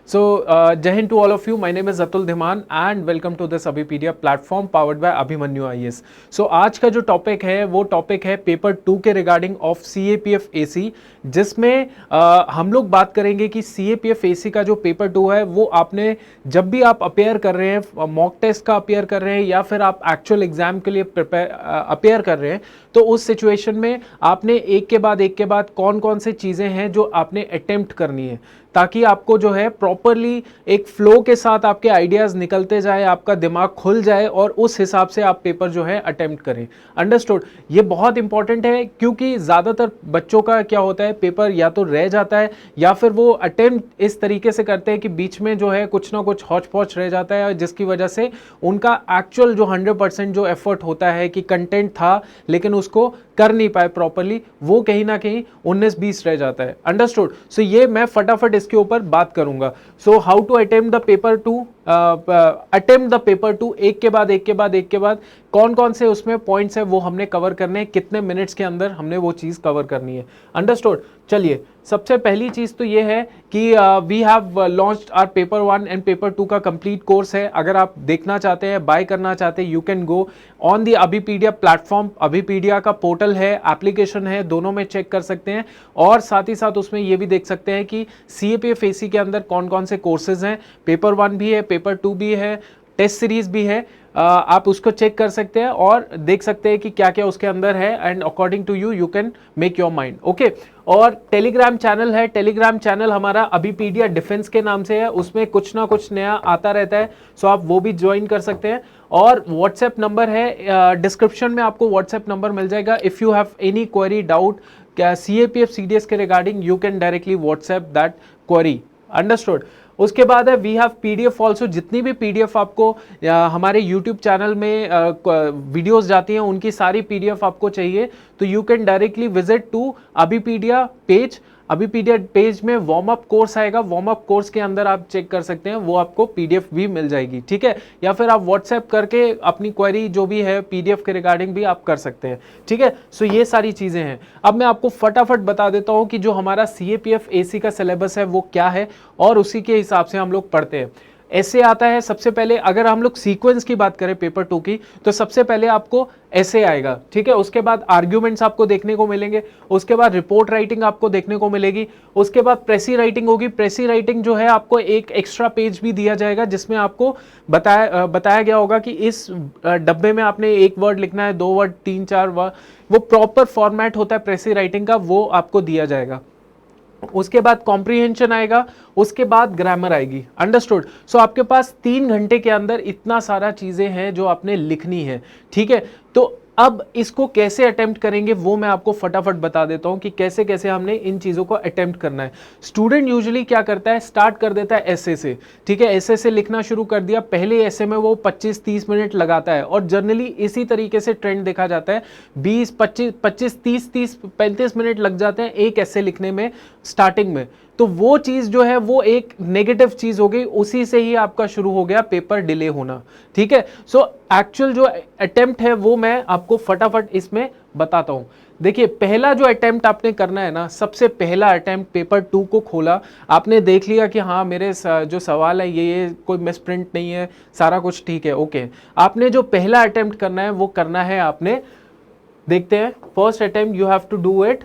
So, Jai Hind to all of you. My name is Atul Dhiman and welcome to this Abhipedia platform powered by Abhimanyu IAS. So, आज का जो topic है वो topic है paper 2 के regarding of CAPF AC, जिसमें हम लोग बात करेंगे कि CAPF AC का जो पेपर 2 है वो आपने जब भी आप अपेयर कर रहे हैं, मॉक टेस्ट का अपेयर कर रहे हैं या फिर आप एक्चुअल एग्जाम के लिए अपेयर कर रहे हैं, तो उस सिचुएशन में आपने एक के बाद कौन कौन से चीज़ें हैं जो आपने अटेम्प्ट करनी है, ताकि आपको जो है प्रॉपरली एक फ्लो के साथ आपके आइडियाज़ निकलते जाए, आपका दिमाग खुल जाए और उस हिसाब से आप पेपर जो है अटेम्प्ट करें। अंडरस्टूड? ये बहुत इंपॉर्टेंट है क्योंकि ज़्यादातर बच्चों का क्या होता है, पेपर या तो रह जाता है या फिर वो अटेम्प्ट इस तरीके से करते हैं कि बीच में जो है कुछ ना कुछ हौच पौच रह जाता है, जिसकी वजह से उनका एक्चुअल जो 100% जो एफर्ट होता है कि कंटेंट था लेकिन उसको कर नहीं पाए प्रॉपरली, वो कहीं ना कहीं 19-20 रह जाता है। अंडरस्टूड? सो ये मैं फटाफट इसके ऊपर बात करूंगा। So how to attempt the paper 2, attempt the paper 2, एक के बाद कौन कौन से उसमें पॉइंट्स है वो हमने कवर करने हैं, कितने मिनट्स के अंदर हमने वो चीज़ कवर करनी है। अंडरस्टूड? चलिए, सबसे पहली चीज़ तो ये है कि we have launched our paper 1 and paper 2 का कंप्लीट कोर्स है। अगर आप देखना चाहते हैं, बाय करना चाहते हैं, you can go on the Abhipedia platform. Abhipedia का पोर्टल है, एप्लीकेशन है, दोनों में चेक कर सकते हैं और साथ ही साथ उसमें ये भी देख सकते हैं कि CAPF AC के अंदर कौन कौन से कोर्सेज हैं। पेपर 1 भी है, पेपर 2 भी है, टेस्ट सीरीज भी है। आप उसको चेक कर सकते हैं और देख सकते हैं कि क्या क्या उसके अंदर है and according to you can make your mind. Okay, और टेलीग्राम चैनल है, टेलीग्राम चैनल हमारा अभिपीडिया डिफेंस के नाम से है, उसमें कुछ ना कुछ नया आता रहता है, सो आप वो भी ज्वाइन कर सकते हैं। और व्हाट्सएप नंबर है, डिस्क्रिप्शन में आपको व्हाट्सएप नंबर मिल जाएगा। If you have any query, doubt क्या CAPF CDS के regarding, you can directly WhatsApp that query. Understood? उसके बाद है वी हैव PDF ऑल्सो। जितनी भी PDF आपको हमारे YouTube चैनल में वीडियोस जाती हैं, उनकी सारी PDF आपको चाहिए तो you can directly visit to Abhipedia page. Abhipedia page में वार्म अप कोर्स आएगा, वार्म अप कोर्स के अंदर आप चेक कर सकते हैं, वो आपको PDF भी मिल जाएगी। ठीक है, या फिर आप व्हाट्सएप करके अपनी क्वेरी जो भी है PDF के रिगार्डिंग भी आप कर सकते हैं। ठीक है, सो ये सारी चीज़ें हैं। अब मैं आपको फटाफट बता देता हूँ कि जो हमारा CAPF AC का सिलेबस है वो क्या है और उसी के हिसाब से हम लोग पढ़ते हैं। ऐसे आता है सबसे पहले, अगर हम लोग सीक्वेंस की बात करें पेपर 2 की, तो सबसे पहले आपको ऐसे आएगा। ठीक है, उसके बाद आर्ग्यूमेंट्स आपको देखने को मिलेंगे, उसके बाद रिपोर्ट राइटिंग आपको देखने को मिलेगी, उसके बाद प्रेसी राइटिंग होगी। प्रेसी राइटिंग जो है आपको एक एक्स्ट्रा पेज भी दिया जाएगा जिसमें आपको बताया गया होगा कि इस डब्बे में आपने 1 वर्ड लिखना है, 2 वर्ड, 3-4 वर्ड, वो प्रॉपर फॉर्मेट होता है प्रेसी राइटिंग का, वो आपको दिया जाएगा। उसके बाद कॉम्प्रिहेंशन आएगा, उसके बाद ग्रामर आएगी। अंडरस्टूड? सो आपके पास 3 घंटे के अंदर इतना सारा चीजें हैं जो आपने लिखनी है। ठीक है, तो अब इसको कैसे अटेम्प्ट करेंगे वो मैं आपको फटाफट बता देता हूं कि कैसे कैसे हमने इन चीज़ों को अटेम्प्ट करना है। स्टूडेंट यूजुअली क्या करता है, स्टार्ट कर देता है ऐसे से। ठीक है, ऐसे से लिखना शुरू कर दिया, पहले ऐसे में वो 25-30 मिनट लगाता है और जनरली इसी तरीके से ट्रेंड देखा जाता है। 20-25, 30-35 मिनट लग जाते हैं एक ऐसे लिखने में स्टार्टिंग में। तो वो चीज़ जो है वो एक नेगेटिव चीज़ हो गई, उसी से ही आपका शुरू हो गया पेपर डिले होना। ठीक है, सो एक्चुअल जो अटेम्प्ट है वो मैं आपको फटाफट इसमें बताता हूं। देखिए, पहला जो अटेम्प्ट आपने करना है ना, सबसे पहला अटेम्प्ट पेपर 2 को खोला, आपने देख लिया कि हाँ मेरे जो सवाल है ये कोई मिस प्रिंट नहीं है, सारा कुछ ठीक है। ओके, आपने जो पहला अटेम्प्ट करना है वो करना है आपने, देखते हैं, first attempt you have to do it.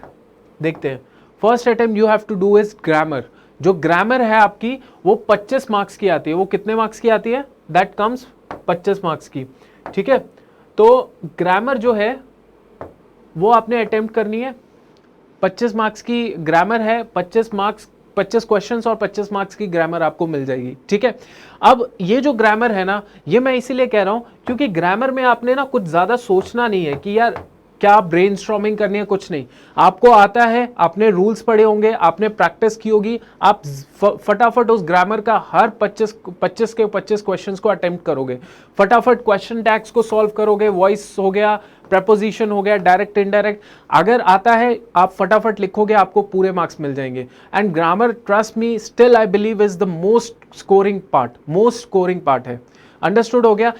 देखते हैं, first attempt you have to do is grammar. जो ग्रामर है आपकी वो 25 मार्क्स की आती है। वो कितने मार्क्स की आती है? दैट कम्स 25 मार्क्स की। ठीक है, तो ग्रामर जो है वो आपने अटेम्प्ट करनी है। 25 मार्क्स की ग्रामर है, 25 मार्क्स, 25 क्वेश्चंस और 25 मार्क्स की ग्रामर आपको मिल जाएगी। ठीक है, अब ये जो ग्रामर है ना, ये मैं इसीलिए कह रहा हूं क्योंकि ग्रामर में आपने ना कुछ ज्यादा सोचना नहीं है कि यार क्या ब्रेनस्टॉर्मिंग करनी है, कुछ नहीं। आपको आता है, आपने रूल्स पढ़े होंगे, आपने प्रैक्टिस की होगी, आप फटाफट उस ग्रामर का हर 25 के 25 क्वेश्चंस को अटेम्प्ट करोगे, फटाफट क्वेश्चन टैग्स को सॉल्व करोगे, वॉइस हो गया, प्रपोजिशन हो गया, डायरेक्ट इनडायरेक्ट अगर आता है आप फटाफट लिखोगे, आपको पूरे मार्क्स मिल जाएंगे। And grammar, trust me, still I believe is the most scoring part है। अंडरस्टूड हो गया।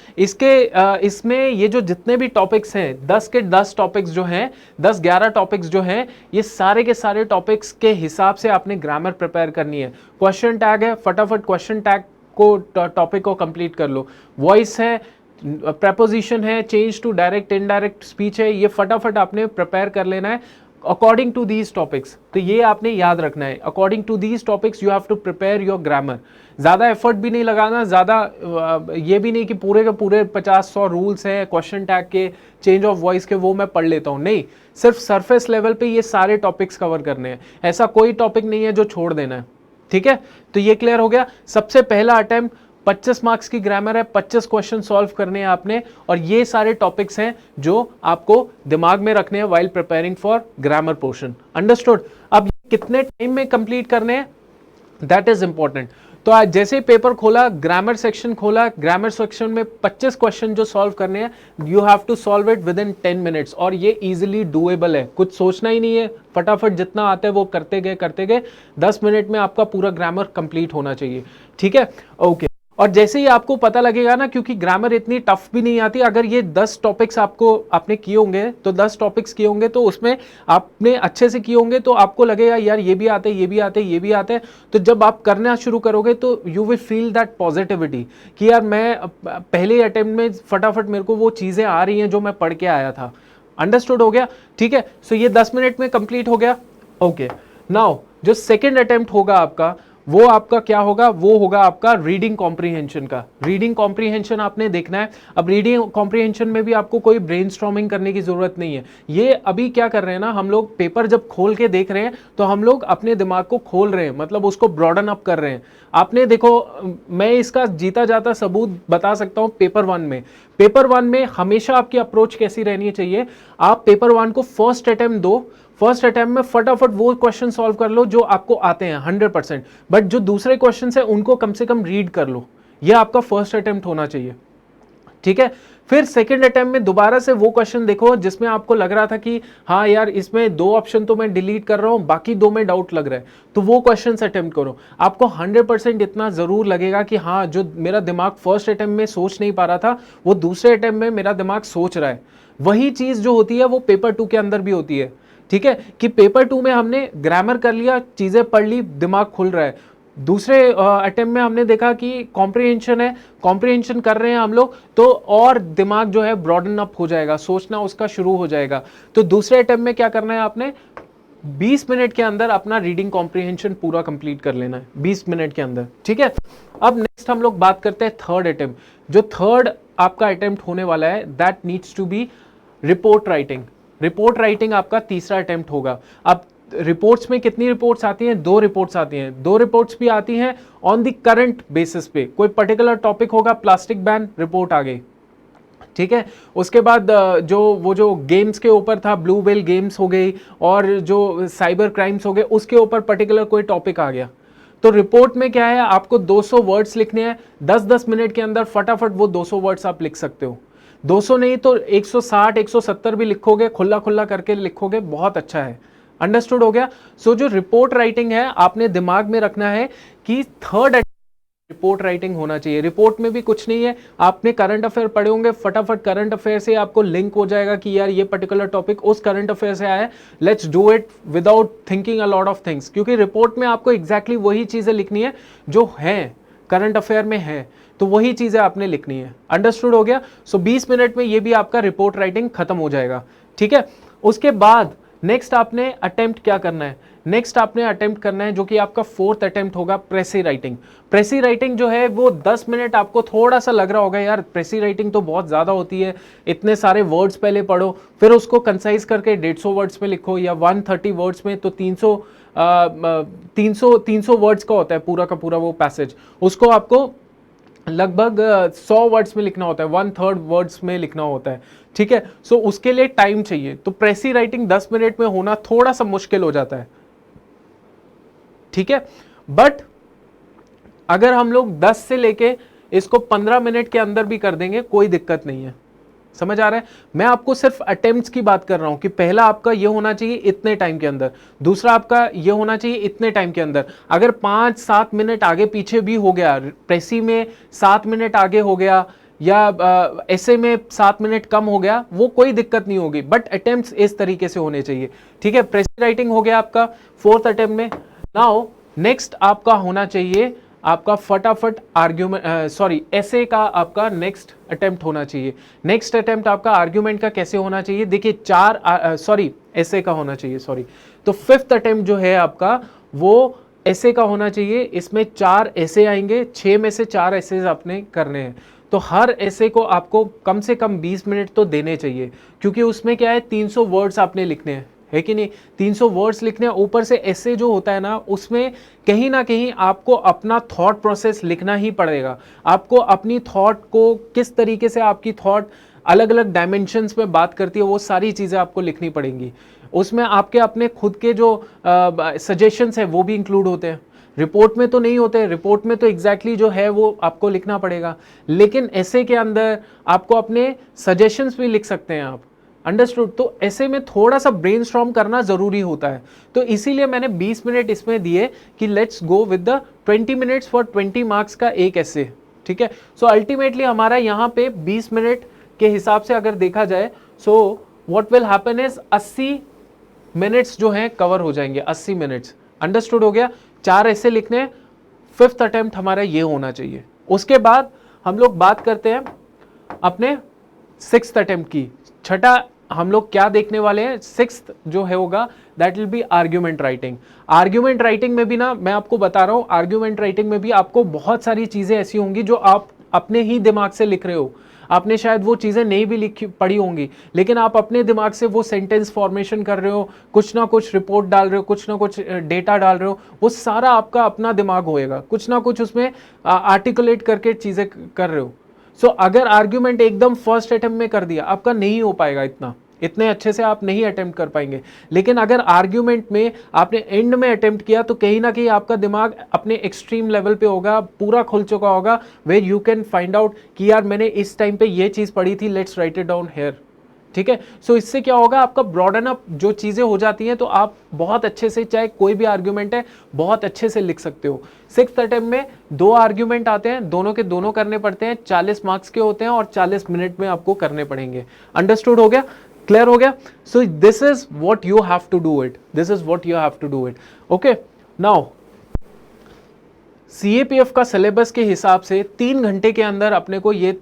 इसमें ये जो जितने भी टॉपिक्स हैं 10 के 10 टॉपिक्स जो हैं, 10-11 टॉपिक्स जो हैं, ये सारे के सारे टॉपिक्स के हिसाब से आपने ग्रामर प्रिपेयर करनी है। क्वेश्चन टैग है, फटाफट क्वेश्चन टैग को टॉपिक को कंप्लीट कर लो। वॉइस है, प्रेपोजिशन है, change to direct indirect speech है, ये फटाफट आपने प्रिपेयर कर लेना है अकॉर्डिंग टू दीज टॉपिक्स। तो ये आपने याद रखना है, according to these topics you have to prepare your grammar. ज़्यादा एफर्ट भी नहीं लगाना, ज़्यादा ये भी नहीं कि पूरे के पूरे 50-100 रूल्स हैं क्वेश्चन टैग के, चेंज ऑफ वॉइस के, वो मैं पढ़ लेता हूँ। नहीं, सिर्फ सरफेस लेवल पे ये सारे टॉपिक्स कवर करने हैं। ऐसा कोई टॉपिक नहीं है जो छोड़ देना है, ठीक है। तो ये क्लियर हो गया। सबसे पहला अटेम्प्ट 25 मार्क्स की ग्रामर है, 25 क्वेश्चन सॉल्व करने हैं आपने, और ये सारे टॉपिक्स हैं जो आपको दिमाग में रखने हैं while preparing for grammar portion. Understood. अब कितने टाइम में कंप्लीट करने हैं, दैट इज इंपॉर्टेंट। तो आज जैसे ही पेपर खोला, ग्रामर सेक्शन खोला, ग्रामर सेक्शन में 25 क्वेश्चन जो सॉल्व करने हैं, you have to solve it within 10 minutes, और ये इजीली डूएबल है, कुछ सोचना ही नहीं है, फटाफट जितना आता है वो करते गए 10 मिनट में आपका पूरा ग्रामर कंप्लीट होना चाहिए, ठीक है। ओके। और जैसे ही आपको पता लगेगा ना, क्योंकि ग्रामर इतनी टफ भी नहीं आती, अगर ये 10 टॉपिक्स आपने किए होंगे, तो 10 टॉपिक्स किए होंगे तो उसमें आपने अच्छे से किए होंगे, तो आपको लगेगा यार ये भी आते, ये भी आते, ये भी आते हैं। तो जब आप करना शुरू करोगे तो you will feel that positivity कि यार मैं पहले अटेम्प्ट में फटाफट मेरे को वो चीज़ें आ रही हैं जो मैं पढ़ के आया था। अंडरस्टूड हो गया, ठीक है। सो ये 10 मिनट में कंप्लीट हो गया। ओके, नाउ जो सेकेंड अटेम्प्ट होगा आपका, वो आपका क्या होगा, वो होगा आपका रीडिंग कॉम्प्रीहेंशन का। रीडिंग कॉम्प्रीहेंशन आपने देखना है। अब रीडिंग कॉम्प्रीहेंशन में भी आपको कोई ब्रेनस्टॉर्मिंग करने की जरूरत नहीं है। ये अभी क्या कर रहे हैं ना, हम लोग पेपर जब खोल के देख रहे हैं तो हम लोग अपने दिमाग को खोल रहे हैं, मतलब उसको ब्रॉडन अप कर रहे हैं। आपने देखो, मैं इसका जीता जाता सबूत बता सकता हूं। पेपर वन में हमेशा आपकी अप्रोच कैसी रहनी चाहिए, आप पेपर वन को फर्स्ट अटेम्प्ट दो, फर्स्ट अटेम्प्ट में फटाफट वो क्वेश्चन सॉल्व कर लो जो आपको आते हैं 100%, बट जो दूसरे क्वेश्चन है उनको कम से कम रीड कर लो। ये आपका फर्स्ट अटेम्प्ट होना चाहिए, ठीक है। फिर सेकंड अटेम्प्ट में दोबारा से वो क्वेश्चन देखो जिसमें आपको लग रहा था कि हाँ यार इसमें 2 ऑप्शन तो मैं डिलीट कर रहा हूं, बाकी 2 में डाउट लग रहा है, तो वो क्वेश्चन अटेम्प्ट करो। आपको 100% इतना जरूर लगेगा कि हाँ, जो मेरा दिमाग फर्स्ट अटेम्प्ट में सोच नहीं पा रहा था, वो दूसरे अटेम्प्ट में मेरा दिमाग सोच रहा है। वही चीज जो होती है वो पेपर 2 के अंदर भी होती है, ठीक है, कि पेपर 2 में हमने ग्रामर कर लिया, चीजें पढ़ ली, दिमाग खुल रहा है। दूसरे अटेम्प्ट में हमने देखा कि कॉम्प्रिहेंशन है, कॉम्प्रिहेंशन कर रहे हैं हम लोग, तो और दिमाग जो है ब्रॉडन अप हो जाएगा, सोचना उसका शुरू हो जाएगा। तो दूसरे अटेम्प्ट में क्या करना है, आपने 20 मिनट के अंदर अपना रीडिंग कॉम्प्रिहेंशन पूरा कंप्लीट कर लेना है, 20 मिनट के अंदर, ठीक है। अब नेक्स्ट हम लोग बात करते हैं थर्ड अटेम्प्ट। जो थर्ड आपका अटेम्प्ट होने वाला है, that needs to be report writing. Report writing आपका तीसरा अटेम्प्ट होगा। अब रिपोर्ट्स में कितनी रिपोर्ट्स आती हैं, 2 रिपोर्ट्स आती हैं। 2 रिपोर्ट्स भी आती हैं ऑन द करंट बेसिस पे, कोई पर्टिकुलर टॉपिक होगा, प्लास्टिक बैन, रिपोर्ट आ गई, ठीक है। उसके बाद जो गेम्स के ऊपर था, ब्लू व्हेल गेम्स हो गई, और जो साइबर क्राइम्स हो गए, उसके ऊपर पर्टिकुलर कोई टॉपिक आ गया। तो रिपोर्ट में क्या है, आपको 200 वर्ड्स लिखने हैं, 10-10 मिनट के अंदर फटाफट वो 200 वर्ड्स आप लिख सकते हो। 200 नहीं तो 160-170 भी लिखोगे, खुला खुला करके लिखोगे, बहुत अच्छा है। अंडरस्टूड हो गया। सो जो रिपोर्ट राइटिंग है, आपने दिमाग में रखना है कि थर्ड रिपोर्ट राइटिंग होना चाहिए। रिपोर्ट में भी कुछ नहीं है, आपने करंट अफेयर पढ़े होंगे, फटाफट करंट अफेयर से आपको लिंक हो जाएगा कि यार ये पर्टिकुलर टॉपिक उस करंट अफेयर से आया है, let's do it without thinking a lot of things. क्योंकि रिपोर्ट में आपको एग्जैक्टली वही चीजें लिखनी है जो है करंट अफेयर में है, तो वही चीजें आपने लिखनी है। अंडरस्टूड हो गया। सो 20 मिनट में ये भी आपका रिपोर्ट राइटिंग खत्म हो जाएगा, ठीक है। उसके बाद नेक्स्ट आपने अटेम्प्ट क्या करना है, नेक्स्ट आपने अटेम्प्ट करना है जो कि आपका फोर्थ अटेम्प्ट होगा, प्रेसी राइटिंग। प्रेसी राइटिंग जो है वो 10 मिनट, आपको थोड़ा सा लग रहा होगा यार प्रेसी राइटिंग तो बहुत ज़्यादा होती है, इतने सारे वर्ड्स पहले पढ़ो, फिर उसको कंसाइज करके 150 वर्ड्स में लिखो, या 130 वर्ड्स में, तो 300 वर्ड्स का होता है पूरा का पूरा वो पैसेज, उसको आपको लगभग 100 वर्ड्स में लिखना होता है, 1/3 वर्ड्स में लिखना होता है, ठीक है। सो उसके लिए टाइम चाहिए, तो प्रेसी राइटिंग 10 मिनट में होना थोड़ा सा मुश्किल हो जाता है, ठीक है। बट अगर हम लोग 10 से लेके इसको 15 मिनट के अंदर भी कर देंगे, कोई दिक्कत नहीं है, समझ आ रहा है? मैं आपको सिर्फ अटेम्प्ट्स की बात कर रहा हूं कि पहला आपका ये होना चाहिए इतने टाइम के अंदर, दूसरा आपका ये होना चाहिए इतने टाइम के अंदर। अगर 5-7 मिनट आगे पीछे भी हो गया, प्रेसी में 7 मिनट आगे हो गया या ऐसे में 7 मिनट कम हो गया, वो कोई दिक्कत नहीं होगी, बट अटेम्प्ट्स इस तरीके से होने चाहिए। ठीक है, प्रेसी राइटिंग हो गया आपका 4th अटेम्प्ट में। नाउ नेक्स्ट आपका होना चाहिए आपका फटाफट आर्ग्यूमेंट, सॉरी एसे का आपका नेक्स्ट अटेम्प्ट होना चाहिए। नेक्स्ट अटेम्प्ट आपका आर्ग्यूमेंट का कैसे होना चाहिए? देखिए 4 सॉरी एसे का होना चाहिए, सॉरी। तो 5th अटेम्प्ट जो है आपका वो एसे का होना चाहिए। इसमें 4 एसे आएंगे, 6 में से 4 एसे आपने करने हैं। तो हर एसे को आपको कम से कम 20 मिनट तो देने चाहिए, क्योंकि उसमें क्या है 300 वर्ड्स आपने लिखने हैं, है कि नहीं? 300 वर्ड्स लिखने हैं। ऊपर से एसे जो होता है ना, उसमें कहीं ना कहीं आपको अपना थॉट प्रोसेस लिखना ही पड़ेगा। आपको अपनी थॉट को किस तरीके से आपकी थॉट अलग अलग डायमेंशंस में बात करती है, वो सारी चीज़ें आपको लिखनी पड़ेंगी। उसमें आपके अपने खुद के जो सजेशंस है वो भी इंक्लूड होते हैं। रिपोर्ट में तो नहीं होते, रिपोर्ट में तो एग्जैक्टली जो है वो आपको लिखना पड़ेगा, लेकिन ऐसे के अंदर आपको अपने सजेशंस भी लिख सकते हैं आप। अंडरस्टूड? तो ऐसे में थोड़ा सा ब्रेनस्टॉर्म करना जरूरी होता है। तो इसीलिए मैंने 20 मिनट इसमें दिए कि let's go with the 20 minutes for 20 marks का एक ऐसे। ठीक है, सो अल्टीमेटली हमारा यहाँ पे 20 मिनट के हिसाब से अगर देखा जाए, so what will happen is 80 minutes जो हैं कवर हो जाएंगे, 80 मिनट्स। अंडरस्टूड हो गया? 4 ऐसे लिखने, 5th अटेम्प्ट हमारा ये होना चाहिए। उसके बाद हम लोग बात करते हैं अपने 6th अटेम्प्ट की। छठा हम लोग क्या देखने वाले हैं? 6th जो है होगा that will be argument writing. Argument writing में भी ना, मैं आपको बता रहा हूं, आर्ग्यूमेंट राइटिंग में भी आपको बहुत सारी चीजें ऐसी होंगी जो आप अपने ही दिमाग से लिख रहे हो। आपने शायद वो चीज़ें नहीं भी लिखी पढ़ी होंगी, लेकिन आप अपने दिमाग से वो सेंटेंस फॉर्मेशन कर रहे हो, कुछ ना कुछ रिपोर्ट डाल रहे हो, कुछ ना कुछ डेटा डाल रहे हो, वो सारा आपका अपना दिमाग होएगा, कुछ ना कुछ उसमें आर्टिकुलेट करके चीज़ें कर रहे हो। सो अगर आर्ग्यूमेंट एकदम फर्स्ट अटेम्प्ट में कर दिया, आपका नहीं हो पाएगा, इतने अच्छे से आप नहीं अटेम्प्ट कर पाएंगे। लेकिन अगर आर्ग्यूमेंट में आपने एंड में अटेम्प्ट किया, तो कहीं ना कहीं आपका दिमाग अपने एक्सट्रीम लेवल पे होगा, पूरा खुल चुका होगा, where you can find out कि यार मैंने इस टाइम पे ये चीज़ पढ़ी थी, let's write it down here. ठीक है, सो इससे क्या होगा, आपका ब्रॉडन अप जो चीज़ें हो जाती हैं, तो आप बहुत अच्छे से, चाहे कोई भी आर्ग्यूमेंट है, बहुत अच्छे से लिख सकते हो। 6th अटेम्प्ट में 2 आर्ग्यूमेंट आते हैं, दोनों के दोनों करने पड़ते हैं, 40 मार्क्स के होते हैं और 40 मिनट में आपको करने पड़ेंगे। अंडरस्टूड हो गया? क्लियर हो गया? So this is what you have to do it, this is what you have to do it. Okay, now CAPF का सिलेबस के हिसाब से 3 घंटे के अंदर अपने को ये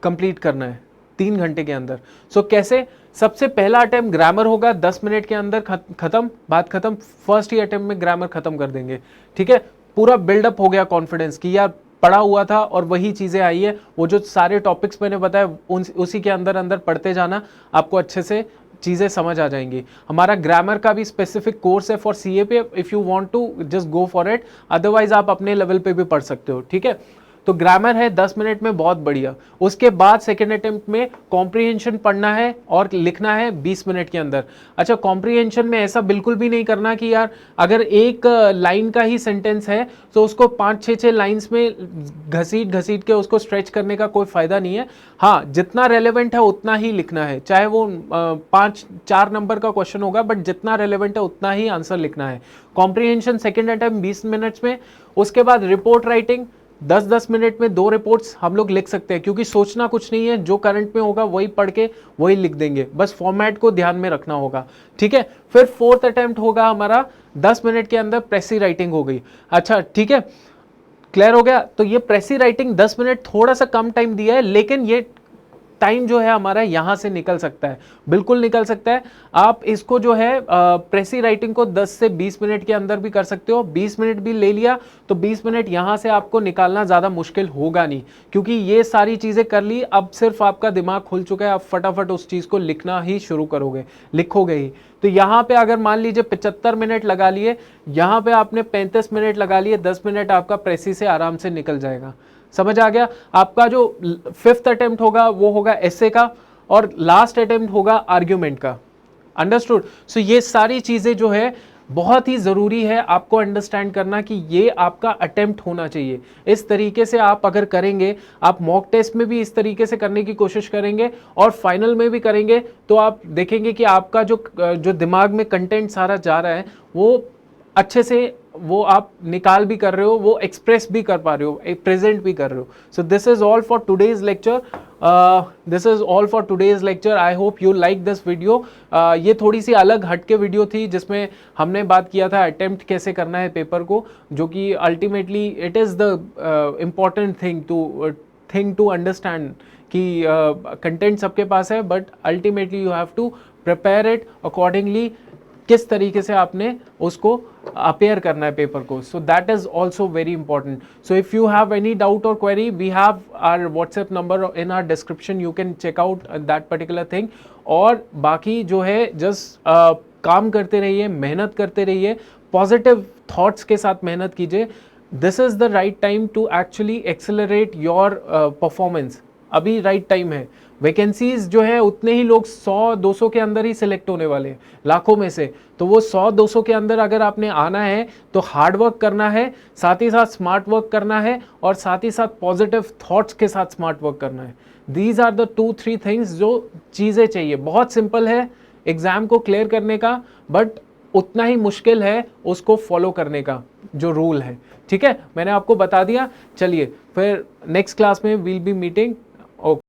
कंप्लीट करना है, 3 घंटे के अंदर। सो कैसे? सबसे पहला अटेम्प्ट ग्रामर होगा, 10 मिनट के अंदर खत्म, बात खत्म। फर्स्ट ही अटेम्प्ट में ग्रामर खत्म कर देंगे। ठीक है, पूरा बिल्डअप हो गया कॉन्फिडेंस कि यार पढ़ा हुआ था और वही चीज़ें आई है, वो जो सारे टॉपिक्स मैंने बताया उसी के अंदर अंदर पढ़ते जाना, आपको अच्छे से चीज़ें समझ आ जाएंगी। हमारा ग्रामर का भी स्पेसिफिक कोर्स है for CAPF, if you want to just go for it, otherwise आप अपने लेवल पे भी पढ़ सकते हो। ठीक है, तो ग्रामर है 10 मिनट में, बहुत बढ़िया। उसके बाद सेकेंड अटेम्प्ट में कॉम्प्रीहेंशन पढ़ना है और लिखना है 20 मिनट के अंदर। अच्छा, कॉम्प्रीहेंशन में ऐसा बिल्कुल भी नहीं करना कि यार अगर एक लाइन का ही सेंटेंस है तो उसको 5-6 लाइन्स में घसीट के उसको स्ट्रेच करने का कोई फ़ायदा नहीं है। हाँ, जितना रेलेवेंट है उतना ही लिखना है, चाहे वो 4 नंबर का क्वेश्चन होगा, बट जितना रेलेवेंट है उतना ही आंसर लिखना है। कॉम्प्रीहेंशन सेकेंड अटेम्प्ट 20 मिनट्स में। उसके बाद रिपोर्ट राइटिंग 10-10 मिनट में 2 रिपोर्ट्स हम लोग लिख सकते हैं, क्योंकि सोचना कुछ नहीं है, जो करंट में होगा वही पढ़ के वही लिख देंगे, बस फॉर्मेट को ध्यान में रखना होगा। ठीक है, फिर 4th अटेम्प्ट होगा हमारा 10 मिनट के अंदर प्रेसी राइटिंग हो गई। अच्छा, ठीक है, क्लियर हो गया? तो ये प्रेसी राइटिंग 10 मिनट थोड़ा सा कम टाइम दिया है, लेकिन ये टाइम जो है हमारा यहाँ से निकल सकता है, बिल्कुल निकल सकता है। आप इसको जो है प्रेसी राइटिंग को 10 से 20 मिनट के अंदर भी कर सकते हो। 20 मिनट भी ले लिया तो 20 मिनट यहाँ से आपको निकालना ज़्यादा मुश्किल होगा नहीं, क्योंकि ये सारी चीज़ें कर ली। अब सिर्फ आपका दिमाग खुल चुका है, आप फटाफट उस चीज़ को लिखना ही शुरू करोगे, लिखोगे ही। तो यहाँ पे अगर मान लीजिए 75 मिनट लगा लिए, यहाँ पे आपने 35 मिनट लगा लिए, 10 मिनट आपका प्रेसी से आराम से निकल जाएगा। समझ आ गया? आपका जो 5th अटेम्प्ट होगा वो होगा एसे का, और लास्ट अटेम्प्ट होगा आर्ग्यूमेंट का। अंडरस्टूड? सो ये सारी चीजें जो है बहुत ही ज़रूरी है आपको अंडरस्टैंड करना कि ये आपका अटेम्प्ट होना चाहिए। इस तरीके से आप अगर करेंगे, आप मॉक टेस्ट में भी इस तरीके से करने की कोशिश करेंगे और फाइनल में भी करेंगे, तो आप देखेंगे कि आपका जो दिमाग में कंटेंट सारा जा रहा है वो अच्छे से वो आप निकाल भी कर रहे हो, वो एक्सप्रेस भी कर पा रहे हो, प्रेजेंट भी कर रहे हो। सो this is all for today's lecture. This is all for today's lecture. I hope you like this video. ये थोड़ी सी अलग हटके वीडियो थी जिसमें हमने बात किया था अटेम्प्ट कैसे करना है पेपर को, जो कि ultimately it is the important thing to understand कि कंटेंट सबके पास है, but ultimately you have to prepare it accordingly, किस तरीके से आपने उसको अपेयर करना है पेपर को। So that is also very important. So if you have any doubt और query, we have our WhatsApp number in our description, you can check out that particular thing. और बाकी जो है जस्ट काम करते रहिए, मेहनत करते रहिए, पॉजिटिव थॉट्स के साथ मेहनत कीजिए। This is the right time to actually accelerate your performance. अभी राइट टाइम है। वैकेंसीज जो है उतने ही लोग 100-200 के अंदर ही सिलेक्ट होने वाले हैं, लाखों में से। तो वो 100-200 के अंदर अगर आपने आना है तो हार्ड वर्क करना है, साथ ही साथ स्मार्ट वर्क करना है, और साथ ही साथ पॉजिटिव थॉट्स के साथ स्मार्ट वर्क करना है। दीज आर द 2-3 थिंग्स जो चीज़ें चाहिए। बहुत सिंपल है एग्ज़ाम को क्लियर करने का, बट उतना ही मुश्किल है उसको फॉलो करने का जो रूल है। ठीक है, मैंने आपको बता दिया। चलिए फिर नेक्स्ट क्लास में वील बी मीटिंग। ओके।